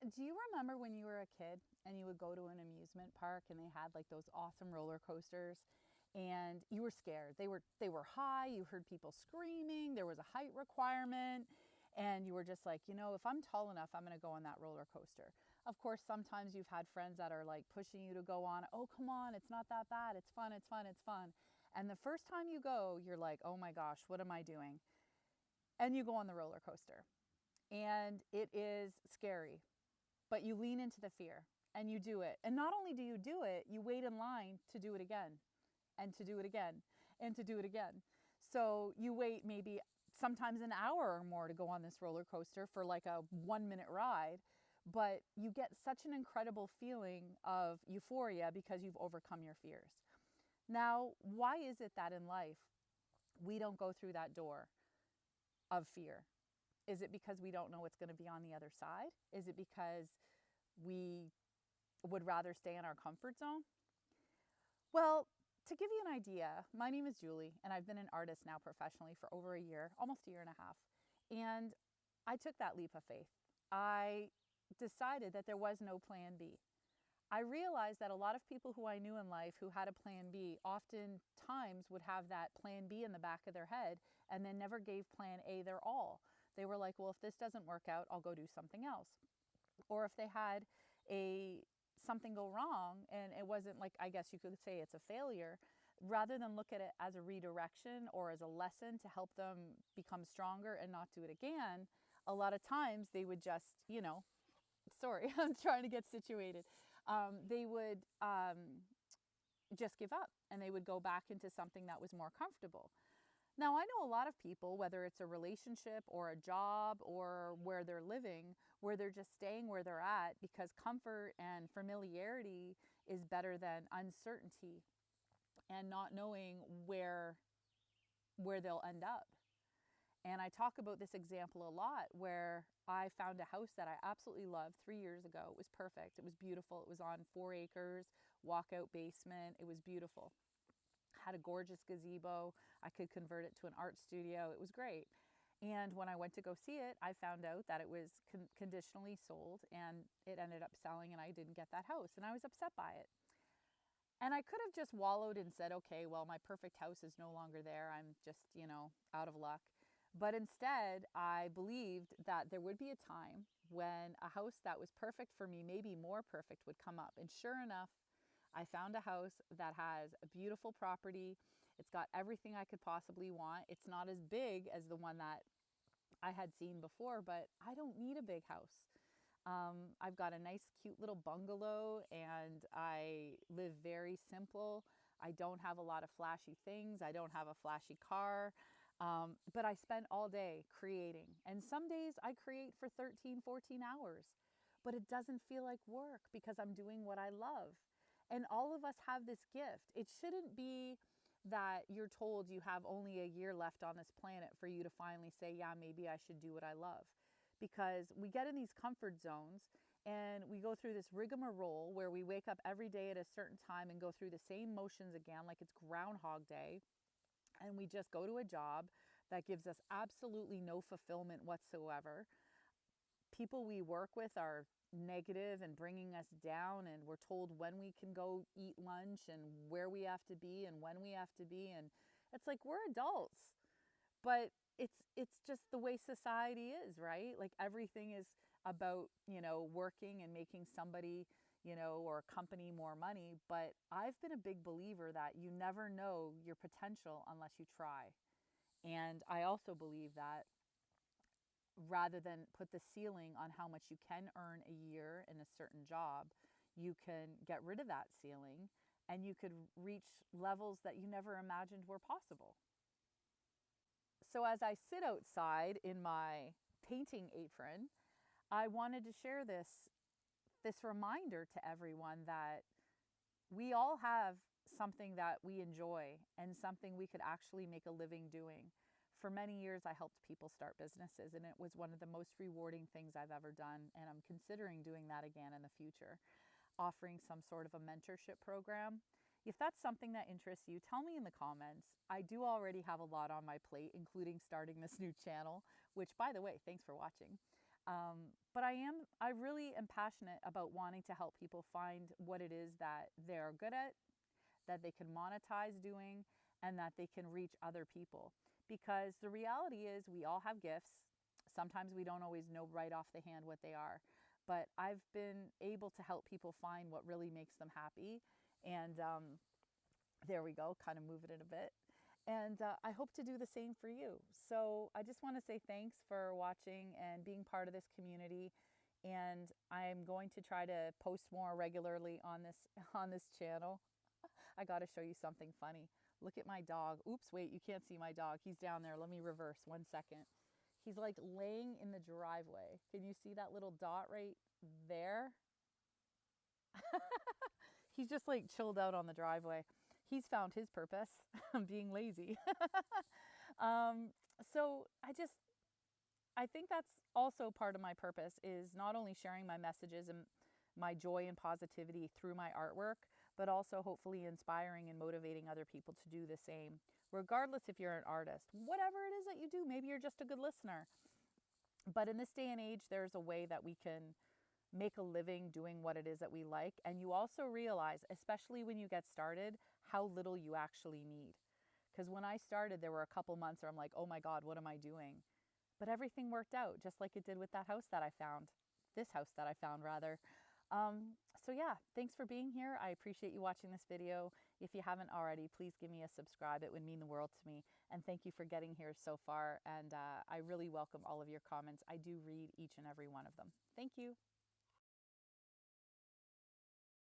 Do you remember when you were a kid and you would go to an amusement park and they had like those awesome roller coasters and you were scared. They were high, you heard people screaming, there was a height requirement, and you were just like, if I'm tall enough, I'm going to go on that roller coaster. Of course, sometimes you've had friends that are like pushing you to go on. Oh, come on, it's not that bad. It's fun, it's fun, it's fun. And the first time you go, you're like, "Oh my gosh, what am I doing?" And you go on the roller coaster. And it is scary, but you lean into the fear and you do it. And not only do you do it, you wait in line to do it again and to do it again and to do it again. So you wait maybe sometimes an hour or more to go on this roller coaster for like a 1 minute ride. But you get such an incredible feeling of euphoria because you've overcome your fears. Now, why is it that in life we don't go through that door of fear? Is it because we don't know what's going to be on the other side? Is it because we would rather stay in our comfort zone? Well, to give you an idea, my name is Julie, and I've been an artist now professionally for over a year, almost a year and a half. And I took that leap of faith. I decided that there was no plan B. I realized that a lot of people who I knew in life who had a plan B oftentimes would have that plan B in the back of their head and then never gave plan A their all. They were like, well, if this doesn't work out, I'll go do something else. Or if they had a something go wrong and it wasn't, like, I guess you could say it's a failure, rather than look at it as a redirection or as a lesson to help them become stronger and not do it again, a lot of times they would just, sorry, I'm trying to get situated. They would just give up and they would go back into something that was more comfortable. Now, I know a lot of people, whether it's a relationship or a job or where they're living, where they're just staying where they're at because comfort and familiarity is better than uncertainty and not knowing where they'll end up. And I talk about this example a lot where I found a house that I absolutely loved 3 years ago. It was perfect. It was beautiful. It was on 4 acres, walkout basement. It was beautiful. Had a gorgeous gazebo. I could convert it to an art studio. It was great. And when I went to go see it, I found out that it was conditionally sold and it ended up selling and I didn't get that house. And I was upset by it. And I could have just wallowed and said, okay, well, my perfect house is no longer there. I'm just, out of luck. But instead, I believed that there would be a time when a house that was perfect for me, maybe more perfect, would come up. And sure enough, I found a house that has a beautiful property. It's got everything I could possibly want. It's not as big as the one that I had seen before, but I don't need a big house. I've got a nice, cute little bungalow and I live very simple. I don't have a lot of flashy things. I don't have a flashy car. But I spend all day creating. And some days I create for 13, 14 hours. But it doesn't feel like work because I'm doing what I love. And all of us have this gift. It shouldn't be that you're told you have only a year left on this planet for you to finally say, yeah, maybe I should do what I love. Because we get in these comfort zones and we go through this rigmarole where we wake up every day at a certain time and go through the same motions again, like it's Groundhog Day. And we just go to a job that gives us absolutely no fulfillment whatsoever. People we work with are negative and bringing us down, and we're told when we can go eat lunch and where we have to be and when we have to be. And it's like, we're adults, but it's just the way society is, right? Like everything is about, working and making somebody, or a company more money. But I've been a big believer that you never know your potential unless you try. And I also believe that rather than put the ceiling on how much you can earn a year in a certain job, you can get rid of that ceiling and you could reach levels that you never imagined were possible. So as I sit outside in my painting apron, I wanted to share this reminder to everyone that we all have something that we enjoy and something we could actually make a living doing. For many years, I helped people start businesses, and it was one of the most rewarding things I've ever done. And I'm considering doing that again in the future, offering some sort of a mentorship program. If that's something that interests you, tell me in the comments. I do already have a lot on my plate, including starting this new channel, which, by the way, thanks for watching. But I really am passionate about wanting to help people find what it is that they're good at, that they can monetize doing, and that they can reach other people. Because the reality is, we all have gifts. Sometimes we don't always know right off the hand what they are. But I've been able to help people find what really makes them happy. And there we go, kind of moving it a bit. And I hope to do the same for you. So I just want to say thanks for watching and being part of this community. And I'm going to try to post more regularly on this channel. I got to show you something funny. Look at my dog. Oops, wait, you can't see my dog. He's down there. Let me reverse 1 second. He's like laying in the driveway. Can you see that little dot right there? He's just like chilled out on the driveway. He's found his purpose, being lazy. So I think that's also part of my purpose, is not only sharing my messages and my joy and positivity through my artwork, but also hopefully inspiring and motivating other people to do the same, regardless if you're an artist, whatever it is that you do. Maybe you're just a good listener. But in this day and age, there's a way that we can make a living doing what it is that we like. And you also realize, especially when you get started, how little you actually need. Because when I started, there were a couple months where I'm like, oh my God, what am I doing? But everything worked out just like it did with that house that I found. This house that I found, rather. So yeah, thanks for being here. I appreciate you watching this video. If you haven't already, please give me a subscribe. It would mean the world to me. And thank you for getting here so far. And I really welcome all of your comments. I do read each and every one of them. Thank you.